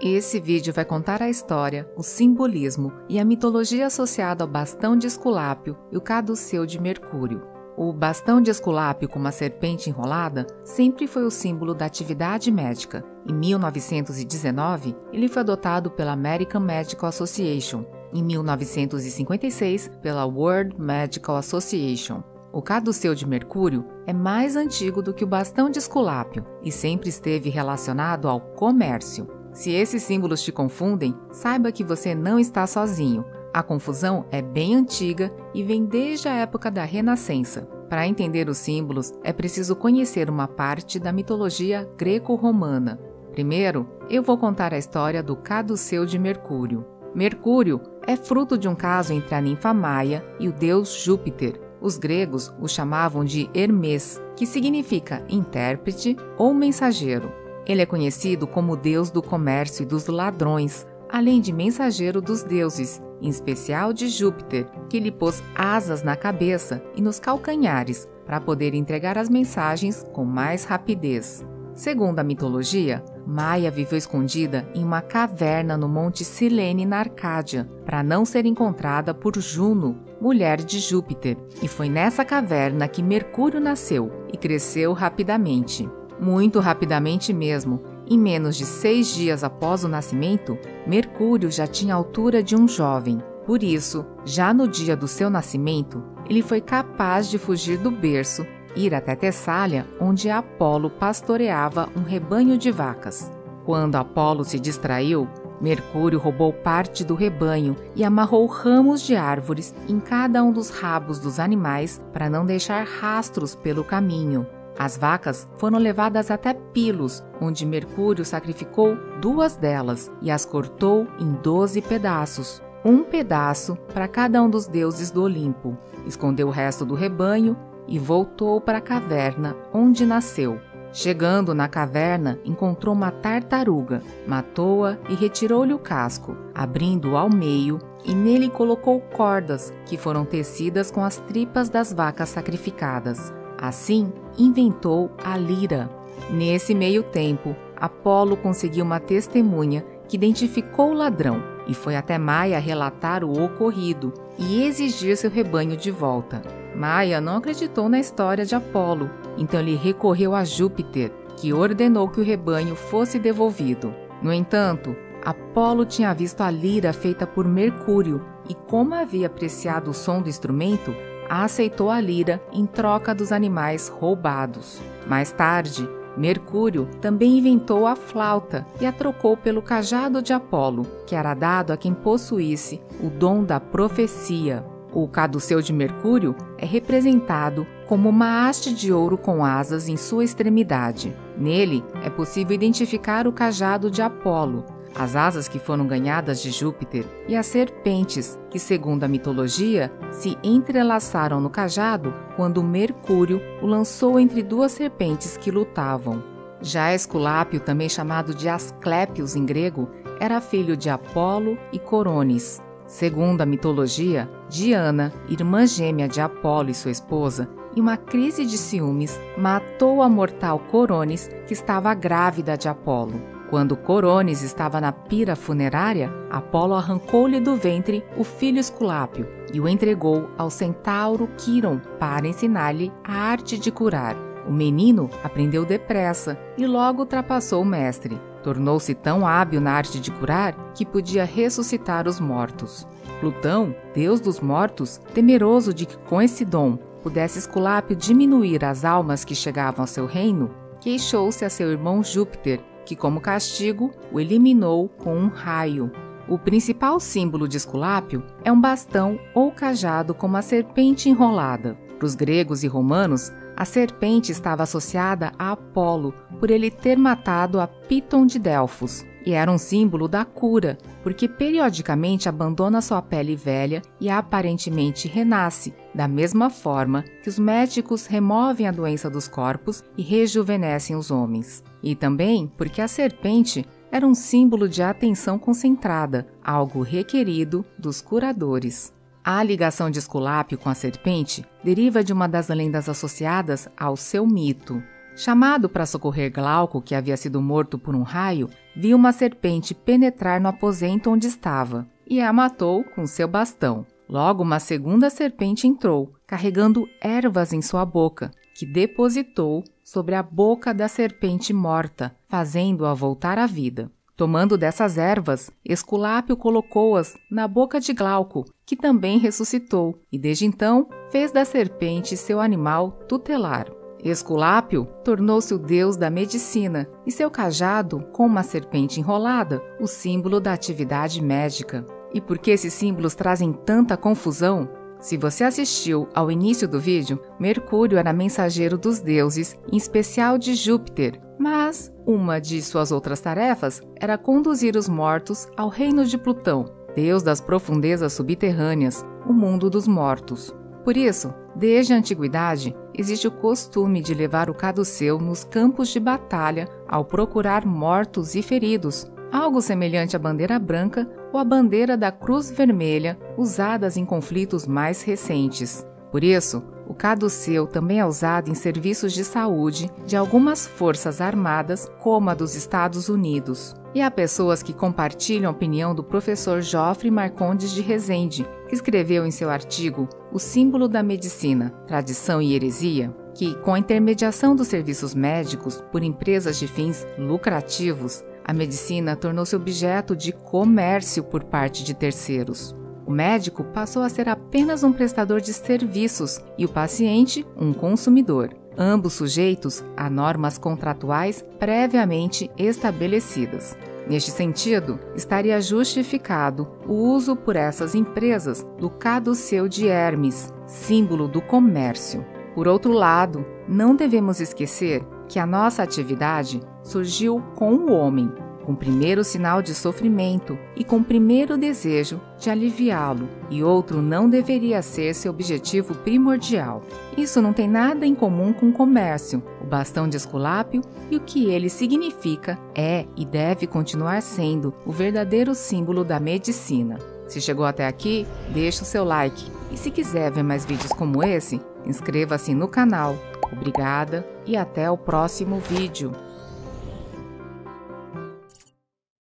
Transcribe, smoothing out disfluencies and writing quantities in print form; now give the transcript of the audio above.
Esse vídeo vai contar a história, o simbolismo e a mitologia associada ao bastão de Esculápio e o caduceu de Mercúrio. O bastão de Esculápio com uma serpente enrolada sempre foi o símbolo da atividade médica. Em 1919, ele foi adotado pela American Medical Association. Em 1956, pela World Medical Association. O caduceu de Mercúrio é mais antigo do que o bastão de Esculápio e sempre esteve relacionado ao comércio. Se esses símbolos te confundem, saiba que você não está sozinho. A confusão é bem antiga e vem desde a época da Renascença. Para entender os símbolos, é preciso conhecer uma parte da mitologia greco-romana. Primeiro, eu vou contar a história do caduceu de Mercúrio. Mercúrio é fruto de um caso entre a ninfa Maia e o deus Júpiter. Os gregos o chamavam de Hermes, que significa intérprete ou mensageiro. Ele é conhecido como o deus do comércio e dos ladrões, além de mensageiro dos deuses, em especial de Júpiter, que lhe pôs asas na cabeça e nos calcanhares para poder entregar as mensagens com mais rapidez. Segundo a mitologia, Maia viveu escondida em uma caverna no Monte Silene, na Arcádia, para não ser encontrada por Juno, mulher de Júpiter, e foi nessa caverna que Mercúrio nasceu e cresceu rapidamente. Muito rapidamente mesmo. Em menos de 6 dias após o nascimento, Mercúrio já tinha a altura de um jovem. Por isso, já no dia do seu nascimento, ele foi capaz de fugir do berço, ir até Tessália, onde Apolo pastoreava um rebanho de vacas. Quando Apolo se distraiu, Mercúrio roubou parte do rebanho e amarrou ramos de árvores em cada um dos rabos dos animais para não deixar rastros pelo caminho. As vacas foram levadas até Pilos, onde Mercúrio sacrificou 2 delas e as cortou em 12 pedaços, um pedaço para cada um dos deuses do Olimpo. Escondeu o resto do rebanho e voltou para a caverna onde nasceu. Chegando na caverna, encontrou uma tartaruga, matou-a e retirou-lhe o casco, abrindo-o ao meio, e nele colocou cordas que foram tecidas com as tripas das vacas sacrificadas. Assim, inventou a lira. Nesse meio tempo, Apolo conseguiu uma testemunha que identificou o ladrão e foi até Maia relatar o ocorrido e exigir seu rebanho de volta. Maia não acreditou na história de Apolo, então ele recorreu a Júpiter, que ordenou que o rebanho fosse devolvido. No entanto, Apolo tinha visto a lira feita por Mercúrio e, como havia apreciado o som do instrumento, aceitou a lira em troca dos animais roubados. Mais tarde, Mercúrio também inventou a flauta e a trocou pelo cajado de Apolo, que era dado a quem possuísse o dom da profecia. O caduceu de Mercúrio é representado como uma haste de ouro com asas em sua extremidade. Nele é possível identificar o cajado de Apolo, as asas que foram ganhadas de Júpiter e as serpentes, que, segundo a mitologia, se entrelaçaram no cajado quando Mercúrio o lançou entre 2 serpentes que lutavam. Já Esculápio, também chamado de Asclépios em grego, era filho de Apolo e Coronis. Segundo a mitologia, Diana, irmã gêmea de Apolo e sua esposa, em uma crise de ciúmes, matou a mortal Coronis, que estava grávida de Apolo. Quando Coronis estava na pira funerária, Apolo arrancou-lhe do ventre o filho Esculápio e o entregou ao centauro Quiron para ensinar-lhe a arte de curar. O menino aprendeu depressa e logo ultrapassou o mestre. Tornou-se tão hábil na arte de curar que podia ressuscitar os mortos. Plutão, deus dos mortos, temeroso de que com esse dom pudesse Esculápio diminuir as almas que chegavam ao seu reino, queixou-se a seu irmão Júpiter, que como castigo o eliminou com um raio. O principal símbolo de Esculápio é um bastão ou cajado com uma serpente enrolada. Para os gregos e romanos, a serpente estava associada a Apolo, por ele ter matado a Piton de Delfos, e era um símbolo da cura, porque periodicamente abandona sua pele velha e aparentemente renasce, da mesma forma que os médicos removem a doença dos corpos e rejuvenescem os homens. E também porque a serpente era um símbolo de atenção concentrada, algo requerido dos curadores. A ligação de Esculápio com a serpente deriva de uma das lendas associadas ao seu mito. Chamado para socorrer Glauco, que havia sido morto por um raio, viu uma serpente penetrar no aposento onde estava e a matou com seu bastão. Logo, uma segunda serpente entrou, carregando ervas em sua boca, que depositou sobre a boca da serpente morta, fazendo-a voltar à vida. Tomando dessas ervas, Esculápio colocou-as na boca de Glauco, que também ressuscitou, e desde então fez da serpente seu animal tutelar. Esculápio tornou-se o deus da medicina e seu cajado, com uma serpente enrolada, o símbolo da atividade médica. E por que esses símbolos trazem tanta confusão? Se você assistiu ao início do vídeo, Mercúrio era mensageiro dos deuses, em especial de Júpiter, mas uma de suas outras tarefas era conduzir os mortos ao reino de Plutão, deus das profundezas subterrâneas, o mundo dos mortos. Por isso, desde a antiguidade, existe o costume de levar o caduceu nos campos de batalha ao procurar mortos e feridos, algo semelhante à bandeira branca ou à bandeira da Cruz Vermelha, usadas em conflitos mais recentes. Por isso, o caduceu também é usado em serviços de saúde de algumas forças armadas, como a dos Estados Unidos. E há pessoas que compartilham a opinião do professor Joffre Marcondes de Rezende, que escreveu em seu artigo O Símbolo da Medicina, Tradição e Heresia, que, com a intermediação dos serviços médicos por empresas de fins lucrativos, a medicina tornou-se objeto de comércio por parte de terceiros. O médico passou a ser apenas um prestador de serviços e o paciente um consumidor, ambos sujeitos a normas contratuais previamente estabelecidas. Neste sentido, estaria justificado o uso por essas empresas do caduceu de Hermes, símbolo do comércio. Por outro lado, não devemos esquecer que a nossa atividade surgiu com o homem, com o primeiro sinal de sofrimento e com o primeiro desejo de aliviá-lo, e outro não deveria ser seu objetivo primordial. Isso não tem nada em comum com o comércio, o bastão de Esculápio, e o que ele significa é e deve continuar sendo o verdadeiro símbolo da medicina. Se chegou até aqui, deixe o seu like, e se quiser ver mais vídeos como esse, inscreva-se no canal. Obrigada e até o próximo vídeo.